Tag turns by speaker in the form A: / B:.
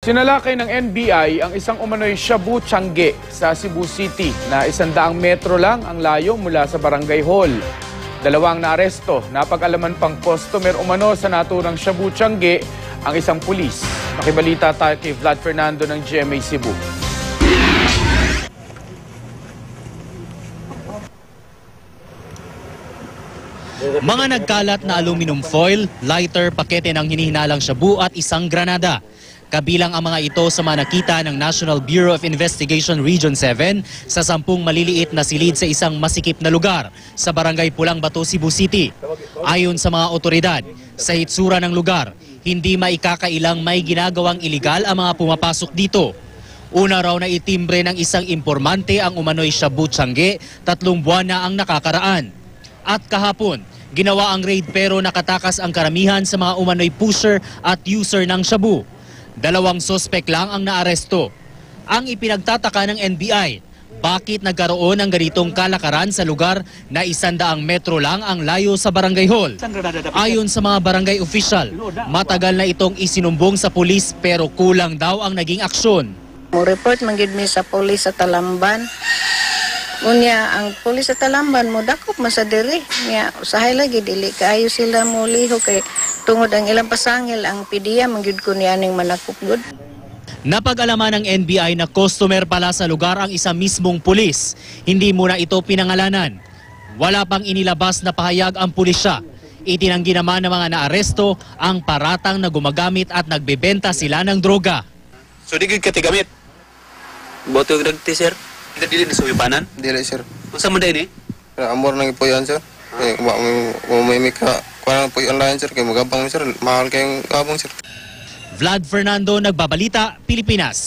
A: Sinalakay ng NBI ang isang umano'y Shabu Tiangge sa Cebu City na 100 metro lang ang layo mula sa Barangay Hall. Dalawang naaresto, napag-alaman pang customer umano sa naturang Shabu Tiangge ang isang pulis. Makibalita tayo kay Vlad Fernando ng GMA Cebu.
B: Mga nagkalat na aluminum foil, lighter, pakete ng hinihinalang shabu at isang granada. Kabilang ang mga ito sa mga nakita ng National Bureau of Investigation Region 7 sa 10 maliliit na silid sa isang masikip na lugar sa Barangay Pulang Bato, Cebu City. Ayon sa mga otoridad, sa hitsura ng lugar, hindi maikakailang may ginagawang iligal ang mga pumapasok dito. Una raw na itimbre ng isang impormante ang umano'y Shabu Tiangge, 3 buwan na ang nakakaraan. At kahapon, ginawa ang raid pero nakatakas ang karamihan sa mga umano'y pusher at user ng shabu. 2 sospek lang ang naaresto. Ang ipinagtataka ng NBI, bakit nagkaroon ng ganitong kalakaran sa lugar na 100 metro lang ang layo sa Barangay Hall? Ayon sa mga barangay official, matagal na itong isinumbong sa pulis pero kulang daw ang naging aksyon.
C: Mo report manggid mi sa pulis sa Talamban. Unya ang pulis sa Talamban mo dakop man sa diri. Nya usahay lagi dili kaayo sila mo liho kay tungod ang ilang pasangil ang pidiya manggid ko nianing manakop gud.
B: Napag-alaman ng NBI na customer pala sa lugar ang isa mismong pulis. Hindi muna ito pinangalanan. Wala pang inilabas na pahayag ang pulisya. Itinanggi naman ng mga naaresto ang paratang na gumagamit at nagbebenta sila ng droga.
D: So di gid ka tigamit? Boto yung nagti, sir? Hindi dili na sa uyapanan?
E: Dili, sir.
D: Masa man din eh?
E: Amor nang ipuyan, sir. May ka, kuha po yung online, sir. Kaya magabang, sir. Mahal kayong gabang, sir.
B: Vlad Fernando, Nagbabalita, Pilipinas.